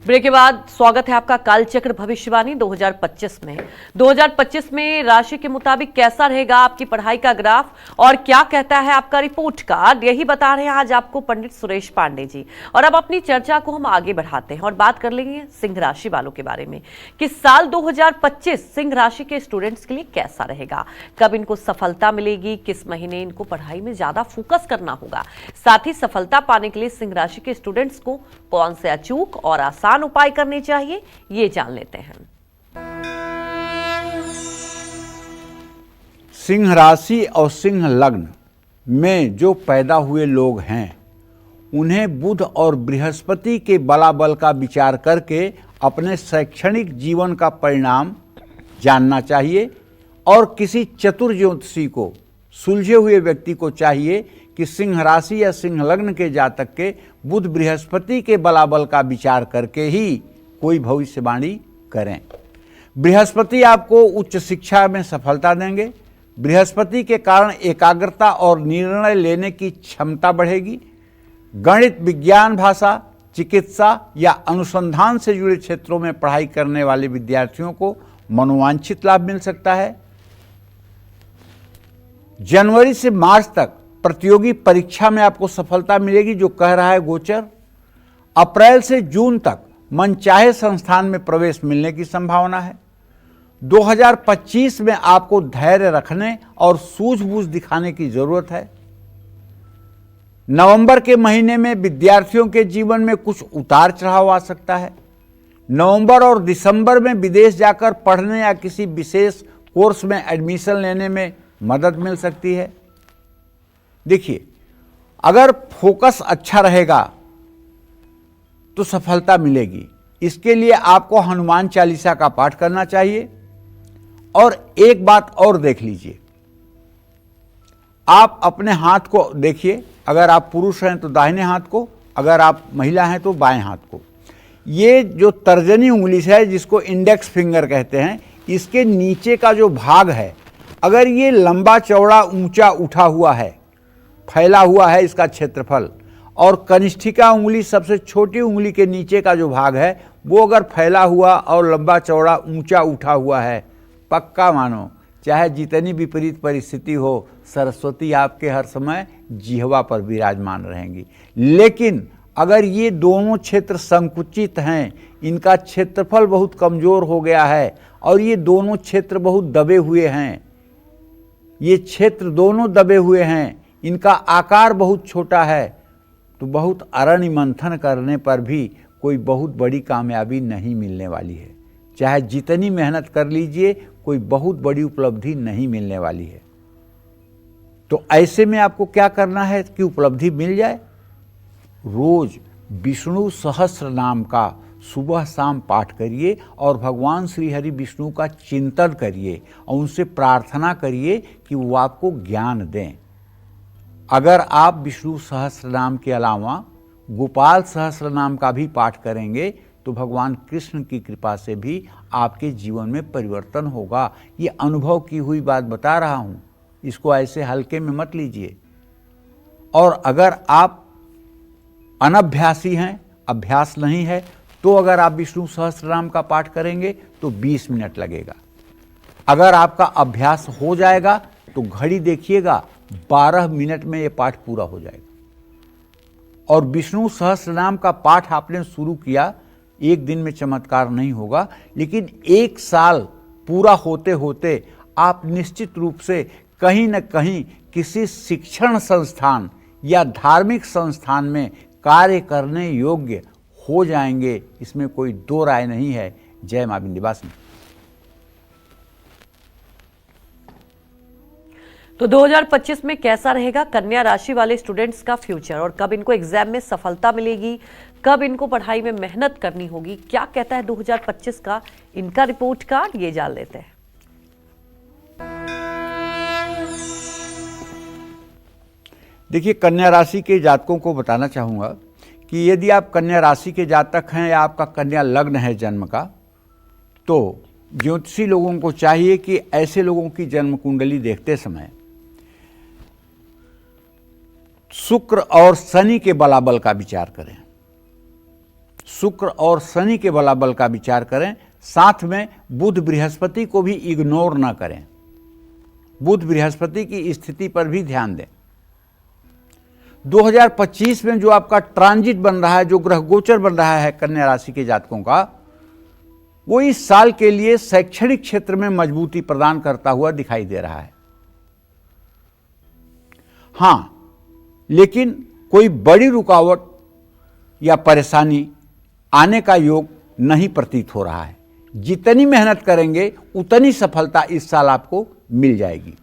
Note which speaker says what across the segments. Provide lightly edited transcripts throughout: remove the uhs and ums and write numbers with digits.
Speaker 1: Break के बाद स्वागत है आपका कालचक्र भविष्यवाणी 2025 में। 2025 में राशि के मुताबिक कैसा रहेगा आपकी पढ़ाई का ग्राफ और क्या कहता है आपका रिपोर्ट कार्ड, यही बता रहे हैं आज आपको पंडित सुरेश पांडे जी। और अब अपनी चर्चा को हम आगे बढ़ाते हैं और बात कर लेंगे सिंह राशि वालों के बारे में कि साल 2025 सिंह राशि के स्टूडेंट्स के लिए कैसा रहेगा, कब इनको सफलता मिलेगी, किस महीने इनको पढ़ाई में ज्यादा फोकस करना होगा, साथ ही सफलता पाने के लिए सिंह राशि के स्टूडेंट्स को कौन से अचूक और आसान उपाय करने चाहिए, ये जान लेते हैं।
Speaker 2: सिंह राशि और सिंह लग्न में जो पैदा हुए लोग हैं उन्हें बुध और बृहस्पति के बलाबल का विचार करके अपने शैक्षणिक जीवन का परिणाम जानना चाहिए और किसी चतुर ज्योतिषी को, सुलझे हुए व्यक्ति को चाहिए कि सिंह राशि या सिंह लग्न के जातक के बुध बृहस्पति के बलाबल का विचार करके ही कोई भविष्यवाणी करें। बृहस्पति आपको उच्च शिक्षा में सफलता देंगे। बृहस्पति के कारण एकाग्रता और निर्णय लेने की क्षमता बढ़ेगी। गणित, विज्ञान, भाषा, चिकित्सा या अनुसंधान से जुड़े क्षेत्रों में पढ़ाई करने वाले विद्यार्थियों को मनोवांछित लाभ मिल सकता है। जनवरी से मार्च तक प्रतियोगी परीक्षा में आपको सफलता मिलेगी, जो कह रहा है गोचर। अप्रैल से जून तक मनचाहे संस्थान में प्रवेश मिलने की संभावना है। 2025 में आपको धैर्य रखने और सूझबूझ दिखाने की जरूरत है। नवंबर के महीने में विद्यार्थियों के जीवन में कुछ उतार चढ़ाव आ सकता है। नवंबर और दिसंबर में विदेश जाकर पढ़ने या किसी विशेष कोर्स में एडमिशन लेने में मदद मिल सकती है। देखिए, अगर फोकस अच्छा रहेगा तो सफलता मिलेगी। इसके लिए आपको हनुमान चालीसा का पाठ करना चाहिए। और एक बात और देख लीजिए, आप अपने हाथ को देखिए, अगर आप पुरुष हैं तो दाहिने हाथ को, अगर आप महिला हैं तो बाएं हाथ को। ये जो तर्जनी उंगली है, जिसको इंडेक्स फिंगर कहते हैं, इसके नीचे का जो भाग है, अगर ये लंबा चौड़ा ऊंचा उठा हुआ है, फैला हुआ है इसका क्षेत्रफल, और कनिष्ठिका उंगली सबसे छोटी उंगली के नीचे का जो भाग है वो अगर फैला हुआ और लंबा चौड़ा ऊंचा उठा हुआ है, पक्का मानो चाहे जितनी विपरीत परिस्थिति हो, सरस्वती आपके हर समय जिह्वा पर विराजमान रहेंगी। लेकिन अगर ये दोनों क्षेत्र संकुचित हैं, इनका क्षेत्रफल बहुत कमजोर हो गया है और ये दोनों क्षेत्र बहुत दबे हुए हैं, ये क्षेत्र दोनों दबे हुए हैं, इनका आकार बहुत छोटा है, तो बहुत अरण्य मंथन करने पर भी कोई बहुत बड़ी कामयाबी नहीं मिलने वाली है। चाहे जितनी मेहनत कर लीजिए, कोई बहुत बड़ी उपलब्धि नहीं मिलने वाली है। तो ऐसे में आपको क्या करना है कि उपलब्धि मिल जाए? रोज विष्णु सहस्र नाम का सुबह शाम पाठ करिए और भगवान श्री हरि विष्णु का चिंतन करिए और उनसे प्रार्थना करिए कि वो आपको ज्ञान दें। अगर आप विष्णु सहस्र नाम के अलावा गोपाल सहस्र नाम का भी पाठ करेंगे तो भगवान कृष्ण की कृपा से भी आपके जीवन में परिवर्तन होगा। ये अनुभव की हुई बात बता रहा हूँ, इसको ऐसे हल्के में मत लीजिए। और अगर आप अनभ्यासी हैं, अभ्यास नहीं है, तो अगर आप विष्णु सहस्रनाम का पाठ करेंगे तो 20 मिनट लगेगा। अगर आपका अभ्यास हो जाएगा तो घड़ी देखिएगा, 12 मिनट में ये पाठ पूरा हो जाएगा। और विष्णु सहस्रनाम का पाठ आपने शुरू किया, एक दिन में चमत्कार नहीं होगा, लेकिन 1 साल पूरा होते होते आप निश्चित रूप से कहीं न कहीं किसी शिक्षण संस्थान या धार्मिक संस्थान में कार्य करने योग्य हो जाएंगे, इसमें कोई दो राय नहीं है। जय मां विंध्यवासिनी।
Speaker 1: तो 2025 में कैसा रहेगा कन्या राशि वाले स्टूडेंट्स का फ्यूचर और कब इनको एग्जाम में सफलता मिलेगी, कब इनको पढ़ाई में मेहनत करनी होगी, क्या कहता है 2025 का इनका रिपोर्ट कार्ड, ये जान लेते हैं।
Speaker 2: देखिए, कन्या राशि के जातकों को बताना चाहूँगा कि यदि आप कन्या राशि के जातक हैं या आपका कन्या लग्न है जन्म का, तो ज्योतिषी लोगों को चाहिए कि ऐसे लोगों की जन्म कुंडली देखते समय शुक्र और शनि के बलाबल का विचार करें। शुक्र और शनि के बलाबल का विचार करें, साथ में बुध बृहस्पति को भी इग्नोर ना करें। बुध बृहस्पति की स्थिति पर भी ध्यान दें। 2025 में जो आपका ट्रांजिट बन रहा है, जो ग्रह गोचर बन रहा है कन्या राशि के जातकों का, वो इस साल के लिए शैक्षणिक क्षेत्र में मजबूती प्रदान करता हुआ दिखाई दे रहा है। हां, लेकिन कोई बड़ी रुकावट या परेशानी आने का योग नहीं प्रतीत हो रहा है। जितनी मेहनत करेंगे उतनी सफलता इस साल आपको मिल जाएगी,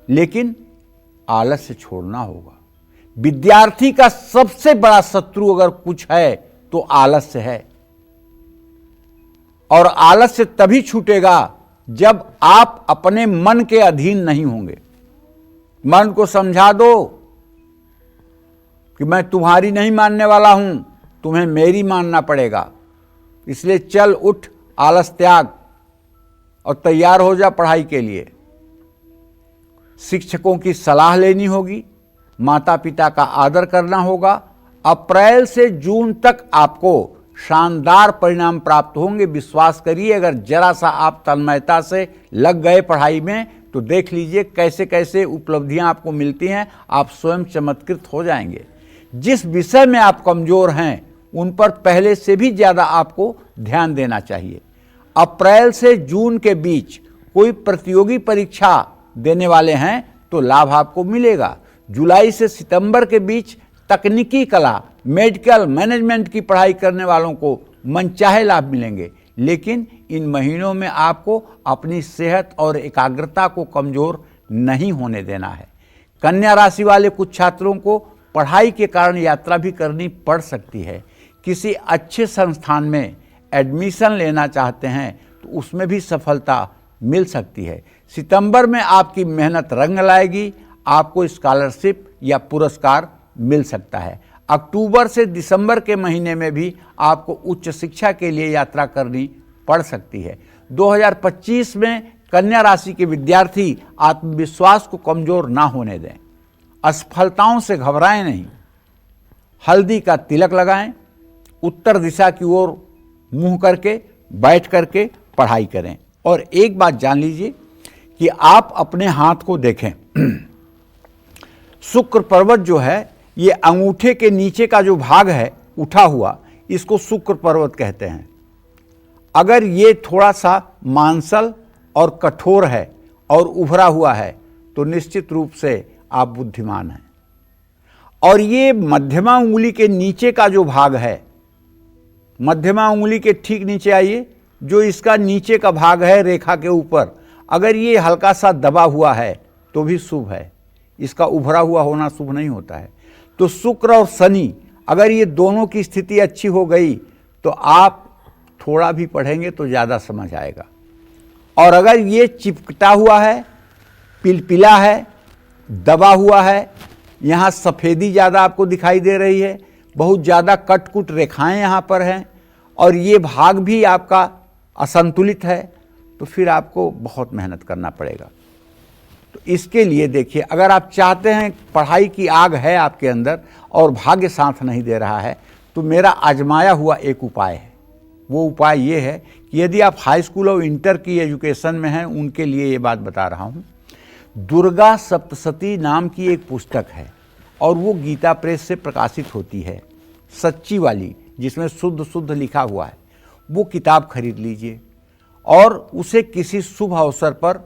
Speaker 2: लेकिन आलस्य छोड़ना होगा। विद्यार्थी का सबसे बड़ा शत्रु अगर कुछ है तो आलस्य है, और आलस्य तभी छूटेगा जब आप अपने मन के अधीन नहीं होंगे। मन को समझा दो कि मैं तुम्हारी नहीं मानने वाला हूं, तुम्हें मेरी मानना पड़ेगा। इसलिए चल उठ, आलस त्याग और तैयार हो जा पढ़ाई के लिए। शिक्षकों की सलाह लेनी होगी, माता पिता का आदर करना होगा। अप्रैल से जून तक आपको शानदार परिणाम प्राप्त होंगे, विश्वास करिए। अगर जरा सा आप तन्मयता से लग गए पढ़ाई में तो देख लीजिए कैसे कैसे उपलब्धियां आपको मिलती हैं, आप स्वयं चमत्कृत हो जाएंगे। जिस विषय में आप कमजोर हैं उन पर पहले से भी ज्यादा आपको ध्यान देना चाहिए। अप्रैल से जून के बीच कोई प्रतियोगी परीक्षा देने वाले हैं तो लाभ आपको मिलेगा। जुलाई से सितंबर के बीच तकनीकी कला, मेडिकल, मैनेजमेंट की पढ़ाई करने वालों को मनचाहे लाभ मिलेंगे, लेकिन इन महीनों में आपको अपनी सेहत और एकाग्रता को कमजोर नहीं होने देना है। कन्या राशि वाले कुछ छात्रों को पढ़ाई के कारण यात्रा भी करनी पड़ सकती है। किसी अच्छे संस्थान में एडमिशन लेना चाहते हैं तो उसमें भी सफलता मिल सकती है। सितंबर में आपकी मेहनत रंग लाएगी, आपको स्कॉलरशिप या पुरस्कार मिल सकता है। अक्टूबर से दिसंबर के महीने में भी आपको उच्च शिक्षा के लिए यात्रा करनी पड़ सकती है। 2025 में कन्या राशि के विद्यार्थी आत्मविश्वास को कमजोर ना होने दें। असफलताओं से घबराएं नहीं। हल्दी का तिलक लगाएं, उत्तर दिशा की ओर मुंह करके बैठ करके पढ़ाई करें। और एक बात जान लीजिए कि आप अपने हाथ को देखें। शुक्र पर्वत जो है, ये अंगूठे के नीचे का जो भाग है उठा हुआ, इसको शुक्र पर्वत कहते हैं। अगर ये थोड़ा सा मांसल और कठोर है और उभरा हुआ है तो निश्चित रूप से आप बुद्धिमान हैं। और ये मध्यमा उंगली के नीचे का जो भाग है, मध्यमा उंगली के ठीक नीचे आइए, जो इसका नीचे का भाग है रेखा के ऊपर, अगर ये हल्का सा दबा हुआ है तो भी शुभ है। इसका उभरा हुआ होना शुभ नहीं होता है। तो शुक्र और शनि, अगर ये दोनों की स्थिति अच्छी हो गई तो आप थोड़ा भी पढ़ेंगे तो ज़्यादा समझ आएगा। और अगर ये चिपकता हुआ है, पिलपिला है, दबा हुआ है, यहाँ सफ़ेदी ज़्यादा आपको दिखाई दे रही है, बहुत ज़्यादा कटकुट रेखाएं यहाँ पर हैं, और ये भाग भी आपका असंतुलित है, तो फिर आपको बहुत मेहनत करना पड़ेगा। तो इसके लिए देखिए, अगर आप चाहते हैं, पढ़ाई की आग है आपके अंदर और भाग्य साथ नहीं दे रहा है, तो मेरा आजमाया हुआ एक उपाय है। वो उपाय ये है कि यदि आप हाई स्कूल और इंटर की एजुकेशन में हैं, उनके लिए ये बात बता रहा हूँ। दुर्गा सप्तशती नाम की एक पुस्तक है और वो गीता प्रेस से प्रकाशित होती है, सच्ची वाली, जिसमें शुद्ध शुद्ध लिखा हुआ है। वो किताब खरीद लीजिए और उसे किसी शुभ अवसर पर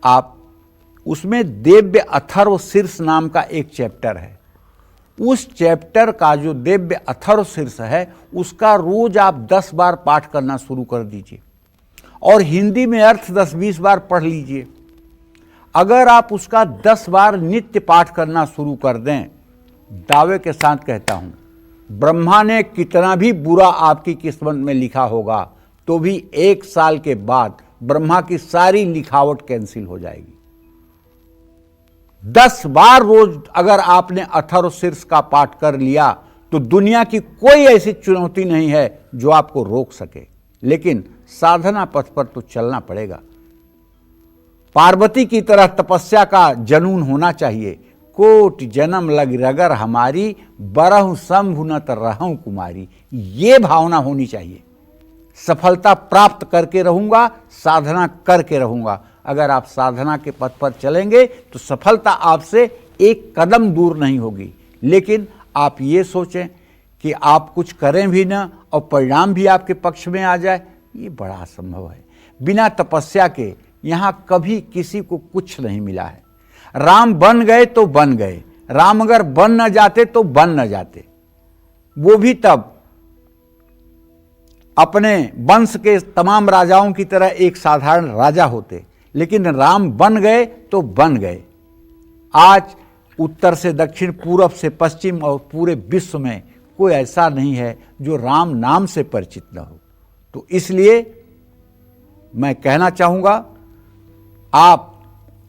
Speaker 2: आप, उसमें दिव्य अथर्व शीर्ष नाम का एक चैप्टर है, उस चैप्टर का जो दिव्य अथर्व शीर्ष है उसका रोज आप 10 बार पाठ करना शुरू कर दीजिए और हिंदी में अर्थ 10-20 बार पढ़ लीजिए। अगर आप उसका 10 बार नित्य पाठ करना शुरू कर दें, दावे के साथ कहता हूं, ब्रह्मा ने कितना भी बुरा आपकी किस्मत में लिखा होगा तो भी 1 साल के बाद ब्रह्मा की सारी लिखावट कैंसिल हो जाएगी। 10 बार रोज अगर आपने अथर्व शीर्ष का पाठ कर लिया तो दुनिया की कोई ऐसी चुनौती नहीं है जो आपको रोक सके, लेकिन साधना पथ पर तो चलना पड़ेगा। पार्वती की तरह तपस्या का जनून होना चाहिए। कोट जन्म लग रगर हमारी, बरहु शंभु न त रहूं कुमारी। ये भावना होनी चाहिए। सफलता प्राप्त करके रहूंगा, साधना करके रहूंगा। अगर आप साधना के पथ पर चलेंगे तो सफलता आपसे एक कदम दूर नहीं होगी। लेकिन आप ये सोचें कि आप कुछ करें भी ना और परिणाम भी आपके पक्ष में आ जाए, ये बड़ा असंभव है। बिना तपस्या के यहाँ कभी किसी को कुछ नहीं मिला है। राम बन गए तो बन गए, राम अगर बन न जाते तो बन न जाते। वो भी तब अपने वंश के तमाम राजाओं की तरह एक साधारण राजा होते, लेकिन राम बन गए तो बन गए। आज उत्तर से दक्षिण, पूरब से पश्चिम और पूरे विश्व में कोई ऐसा नहीं है जो राम नाम से परिचित न हो। तो इसलिए मैं कहना चाहूँगा, आप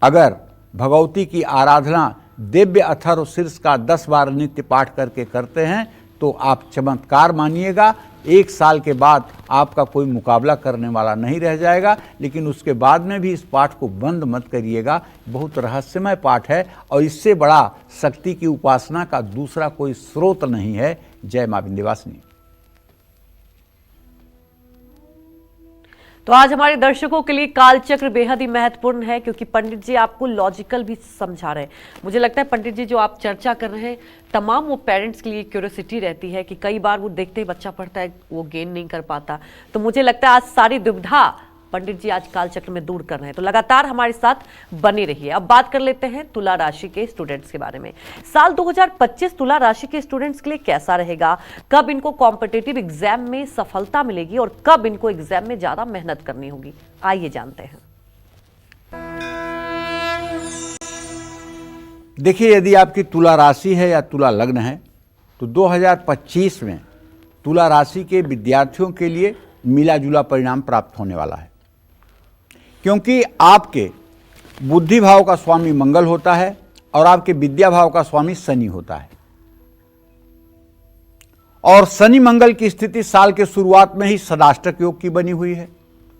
Speaker 2: अगर भगवती की आराधना दिव्य अथर्व शीर्ष का 10 बार नित्य पाठ करके करते हैं तो आप चमत्कार मानिएगा। 1 साल के बाद आपका कोई मुकाबला करने वाला नहीं रह जाएगा। लेकिन उसके बाद में भी इस पाठ को बंद मत करिएगा। बहुत रहस्यमय पाठ है और इससे बड़ा शक्ति की उपासना का दूसरा कोई स्रोत नहीं है। जय मां विंध्यवासिनी।
Speaker 1: तो आज हमारे दर्शकों के लिए कालचक्र बेहद ही महत्वपूर्ण है, क्योंकि पंडित जी आपको लॉजिकल भी समझा रहे हैं। मुझे लगता है पंडित जी जो आप चर्चा कर रहे हैं, तमाम वो पेरेंट्स के लिए क्यूरियोसिटी रहती है कि कई बार वो देखते ही बच्चा पढ़ता है वो गेन नहीं कर पाता। तो मुझे लगता है आज सारी दुविधा पंडित जी आज कालचक्र में दूर कर रहे हैं। तो लगातार हमारे साथ बने रहिए। अब बात कर लेते हैं तुला राशि के स्टूडेंट्स के बारे में। साल 2025 तुला राशि के स्टूडेंट्स के लिए कैसा रहेगा? कब इनको कॉम्पिटिटिव एग्जाम में सफलता मिलेगी और कब इनको एग्जाम में ज्यादा मेहनत करनी होगी? आइए जानते हैं।
Speaker 2: देखिए, यदि आपकी तुला राशि है या तुला लग्न है तो 2025 में तुला राशि के विद्यार्थियों के लिए मिला जुला परिणाम प्राप्त होने वाला है, क्योंकि आपके बुद्धि भाव का स्वामी मंगल होता है और आपके विद्या भाव का स्वामी शनि होता है। और शनि मंगल की स्थिति साल के शुरुआत में ही सदाष्टक योग की बनी हुई है।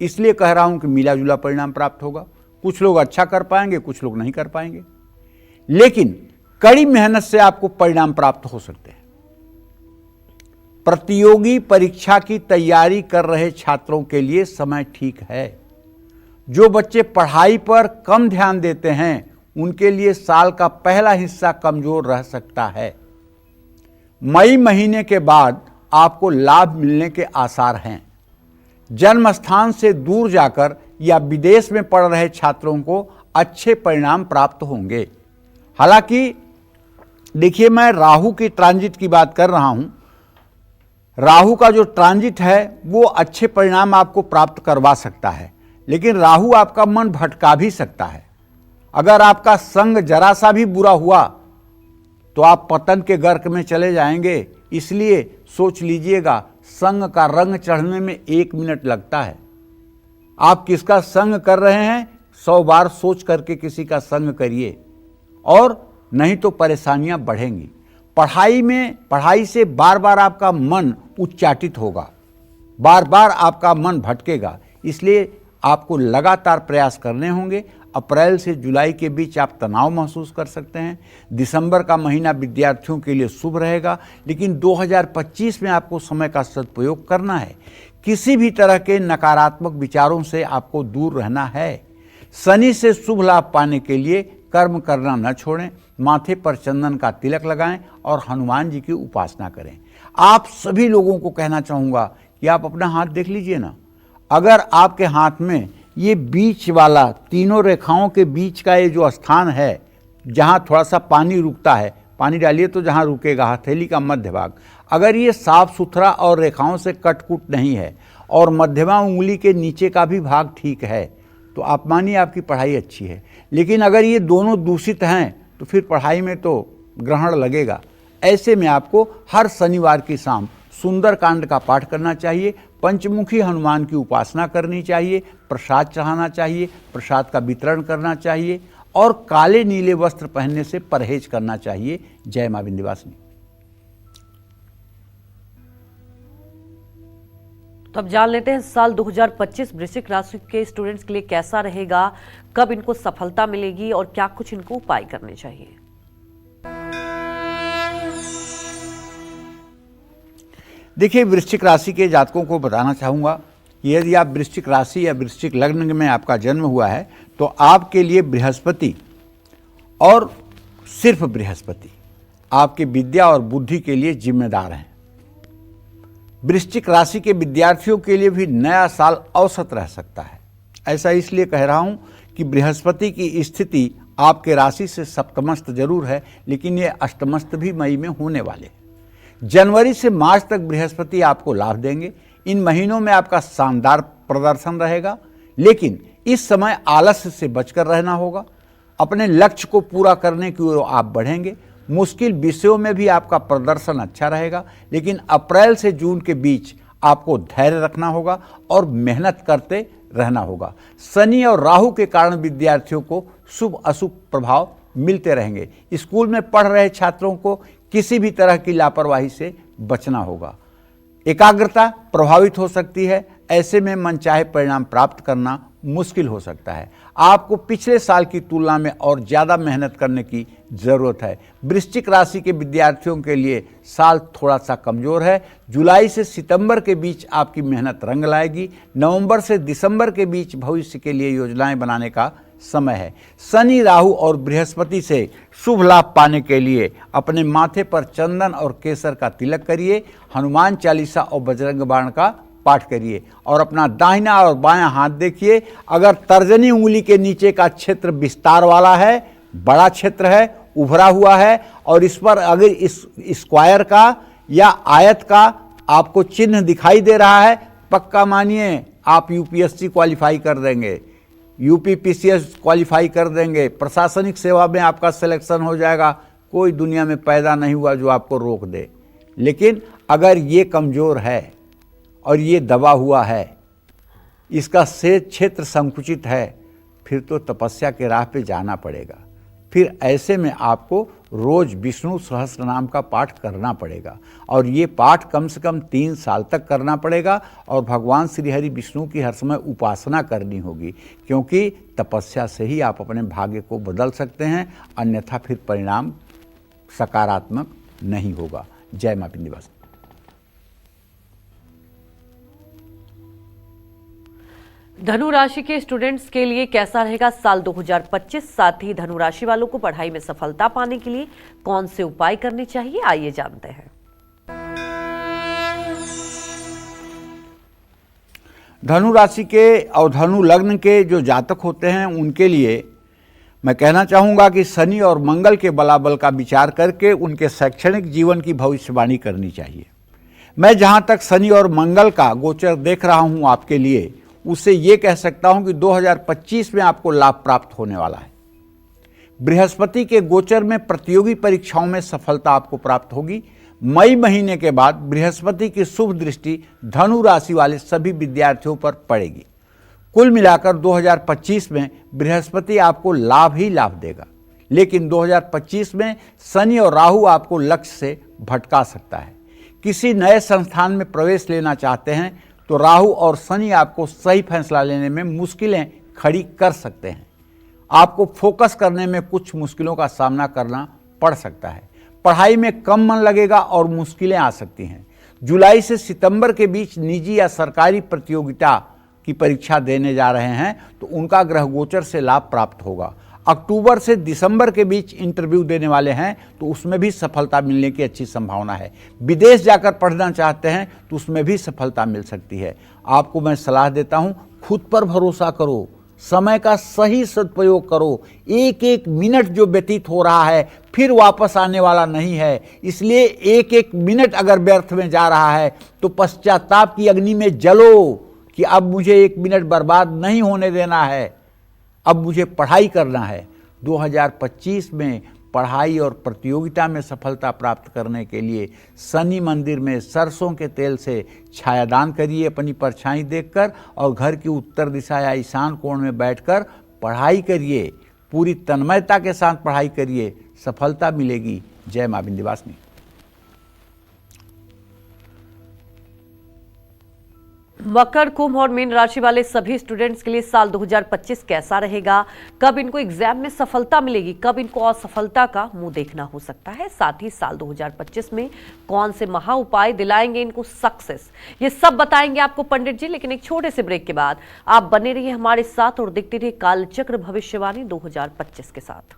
Speaker 2: इसलिए कह रहा हूं कि मिला जुला परिणाम प्राप्त होगा। कुछ लोग अच्छा कर पाएंगे, कुछ लोग नहीं कर पाएंगे, लेकिन कड़ी मेहनत से आपको परिणाम प्राप्त हो सकते हैं। प्रतियोगी परीक्षा की तैयारी कर रहे छात्रों के लिए समय ठीक है। जो बच्चे पढ़ाई पर कम ध्यान देते हैं उनके लिए साल का पहला हिस्सा कमजोर रह सकता है। मई महीने के बाद आपको लाभ मिलने के आसार हैं। जन्म स्थान से दूर जाकर या विदेश में पढ़ रहे छात्रों को अच्छे परिणाम प्राप्त होंगे। हालांकि देखिए, मैं राहु की ट्रांजिट की बात कर रहा हूं। राहु का जो ट्रांजिट है वो अच्छे परिणाम आपको प्राप्त करवा सकता है, लेकिन राहु आपका मन भटका भी सकता है। अगर आपका संग जरा सा भी बुरा हुआ तो आप पतन के गर्क में चले जाएंगे। इसलिए सोच लीजिएगा, संग का रंग चढ़ने में 1 मिनट लगता है। आप किसका संग कर रहे हैं 100 बार सोच करके किसी का संग करिए, और नहीं तो परेशानियां बढ़ेंगी। पढ़ाई से बार बार आपका मन उच्चाटित होगा, बार बार आपका मन भटकेगा। इसलिए आपको लगातार प्रयास करने होंगे। अप्रैल से जुलाई के बीच आप तनाव महसूस कर सकते हैं। दिसंबर का महीना विद्यार्थियों के लिए शुभ रहेगा, लेकिन 2025 में आपको समय का सदुपयोग करना है। किसी भी तरह के नकारात्मक विचारों से आपको दूर रहना है। शनि से शुभ लाभ पाने के लिए कर्म करना न छोड़ें। माथे पर चंदन का तिलक लगाएं और हनुमान जी की उपासना करें। आप सभी लोगों को कहना चाहूँगा कि आप अपना हाथ देख लीजिए ना। अगर आपके हाथ में ये बीच वाला, तीनों रेखाओं के बीच का ये जो स्थान है जहाँ थोड़ा सा पानी रुकता है, पानी डालिए तो जहाँ रुकेगा हथेली का मध्य भाग, अगर ये साफ सुथरा और रेखाओं से कटकुट नहीं है और मध्यमा उंगली के नीचे का भी भाग ठीक है, तो आप मानिए आपकी पढ़ाई अच्छी है। लेकिन अगर ये दोनों दूषित हैं तो फिर पढ़ाई में तो ग्रहण लगेगा। ऐसे में आपको हर शनिवार की शाम सुंदरकांड का पाठ करना चाहिए, पंचमुखी हनुमान की उपासना करनी चाहिए, प्रसाद चढ़ाना चाहिए, प्रसाद का वितरण करना चाहिए और काले नीले वस्त्र पहनने से परहेज करना चाहिए। जय मां विंध्यवासिनी।
Speaker 1: तो अब जान लेते हैं साल 2025 वृश्चिक राशि के स्टूडेंट्स के लिए कैसा रहेगा, कब इनको सफलता मिलेगी और क्या कुछ इनको उपाय करने चाहिए।
Speaker 2: देखिए, वृश्चिक राशि के जातकों को बताना चाहूँगा कि यदि आप वृश्चिक राशि या वृश्चिक लग्न में आपका जन्म हुआ है तो आपके लिए बृहस्पति और सिर्फ बृहस्पति आपके विद्या और बुद्धि के लिए जिम्मेदार हैं। वृश्चिक राशि के विद्यार्थियों के लिए भी नया साल औसत रह सकता है। ऐसा इसलिए कह रहा हूं कि बृहस्पति की स्थिति आपके राशि से सप्तमस्त जरूर है, लेकिन ये अष्टमस्त भी मई में होने वाले हैं। जनवरी से मार्च तक बृहस्पति आपको लाभ देंगे। इन महीनों में आपका शानदार प्रदर्शन रहेगा, लेकिन इस समय आलस्य से बचकर रहना होगा। अपने लक्ष्य को पूरा करने की ओर आप बढ़ेंगे। मुश्किल विषयों में भी आपका प्रदर्शन अच्छा रहेगा, लेकिन अप्रैल से जून के बीच आपको धैर्य रखना होगा और मेहनत करते रहना होगा। शनि और राहु के कारण विद्यार्थियों को शुभ अशुभ प्रभाव मिलते रहेंगे। स्कूल में पढ़ रहे छात्रों को किसी भी तरह की लापरवाही से बचना होगा। एकाग्रता प्रभावित हो सकती है। ऐसे में मनचाहे परिणाम प्राप्त करना मुश्किल हो सकता है। आपको पिछले साल की तुलना में और ज़्यादा मेहनत करने की ज़रूरत है। वृश्चिक राशि के विद्यार्थियों के लिए साल थोड़ा सा कमज़ोर है। जुलाई से सितंबर के बीच आपकी मेहनत रंग लाएगी। नवंबर से दिसंबर के बीच भविष्य के लिए योजनाएं बनाने का समय है। शनि, राहु और बृहस्पति से शुभ लाभ पाने के लिए अपने माथे पर चंदन और केसर का तिलक करिए। हनुमान चालीसा और बजरंग बाण का पाठ करिए और अपना दाहिना और बायां हाथ देखिए। अगर तर्जनी उंगली के नीचे का क्षेत्र विस्तार वाला है, बड़ा क्षेत्र है, उभरा हुआ है और इस पर अगर इस स्क्वायर का या आयत का आपको चिन्ह दिखाई दे रहा है, पक्का मानिए आप यूपीएससी क्वालिफाई कर देंगे, यूपीपीसीएस क्वालिफाई कर देंगे, प्रशासनिक सेवा में आपका सिलेक्शन हो जाएगा। कोई दुनिया में पैदा नहीं हुआ जो आपको रोक दे। लेकिन अगर ये कमज़ोर है और ये दबा हुआ है, इसका से क्षेत्र संकुचित है, फिर तो तपस्या के राह पे जाना पड़ेगा। फिर ऐसे में आपको रोज विष्णु सहस्त्र नाम का पाठ करना पड़ेगा और ये पाठ कम से कम 3 साल तक करना पड़ेगा और भगवान श्री हरि विष्णु की हर समय उपासना करनी होगी, क्योंकि तपस्या से ही आप अपने भाग्य को बदल सकते हैं, अन्यथा फिर परिणाम सकारात्मक नहीं होगा। जय मां विंध्यवासिनी।
Speaker 1: धनु राशि के स्टूडेंट्स के लिए कैसा रहेगा साल 2025? साथ ही धनु राशि वालों को पढ़ाई में सफलता पाने के लिए कौन से उपाय करने चाहिए, आइए जानते हैं।
Speaker 2: धनु राशि के और धनु लग्न के जो जातक होते हैं उनके लिए मैं कहना चाहूँगा कि शनि और मंगल के बलाबल का विचार करके उनके शैक्षणिक जीवन की भविष्यवाणी करनी चाहिए। मैं जहाँ तक शनि और मंगल का गोचर देख रहा हूँ आपके लिए, उससे ये कह सकता हूँ कि 2025 में आपको लाभ प्राप्त होने वाला है। बृहस्पति के गोचर में प्रतियोगी परीक्षाओं में सफलता आपको प्राप्त होगी। मई महीने के बाद बृहस्पति की शुभ दृष्टि धनु राशि वाले सभी विद्यार्थियों पर पड़ेगी। कुल मिलाकर 2025 में बृहस्पति आपको लाभ ही लाभ देगा, लेकिन 2025 में शनि और राहु आपको लक्ष्य से भटका सकता है। किसी नए संस्थान में प्रवेश लेना चाहते हैं तो राहु और शनि आपको सही फैसला लेने में मुश्किलें खड़ी कर सकते हैं। आपको फोकस करने में कुछ मुश्किलों का सामना करना पड़ सकता है। पढ़ाई में कम मन लगेगा और मुश्किलें आ सकती हैं। जुलाई से सितंबर के बीच निजी या सरकारी प्रतियोगिता की परीक्षा देने जा रहे हैं तो उनका ग्रह गोचर से लाभ प्राप्त होगा। अक्टूबर से दिसंबर के बीच इंटरव्यू देने वाले हैं तो उसमें भी सफलता मिलने की अच्छी संभावना है। विदेश जाकर पढ़ना चाहते हैं तो उसमें भी सफलता मिल सकती है। आपको मैं सलाह देता हूं, खुद पर भरोसा करो, समय का सही सदुपयोग करो। एक एक मिनट जो व्यतीत हो रहा है फिर वापस आने वाला नहीं है, इसलिए एक एक मिनट अगर व्यर्थ में जा रहा है तो पश्चाताप की अग्नि में जलो कि अब मुझे एक मिनट बर्बाद नहीं होने देना है, अब मुझे पढ़ाई करना है। 2025 में पढ़ाई और प्रतियोगिता में सफलता प्राप्त करने के लिए शनि मंदिर में सरसों के तेल से छायादान करिए अपनी परछाई देखकर, और घर की उत्तर दिशा या ईशान कोण में बैठकर पढ़ाई करिए। पूरी तन्मयता के साथ पढ़ाई करिए, सफलता मिलेगी। जय मां विंध्यवासिनी।
Speaker 1: मकर, कुंभ और मीन राशि वाले सभी स्टूडेंट्स के लिए साल 2025 कैसा रहेगा, कब इनको एग्जाम में सफलता मिलेगी, कब इनको असफलता का मुंह देखना हो सकता है, साथ ही साल 2025 में कौन से महा उपाय दिलाएंगे इनको सक्सेस, ये सब बताएंगे आपको पंडित जी। लेकिन एक छोटे से ब्रेक के बाद आप बने रहिए हमारे साथ और देखते रहिए कालचक्र भविष्यवाणी 2025 के साथ।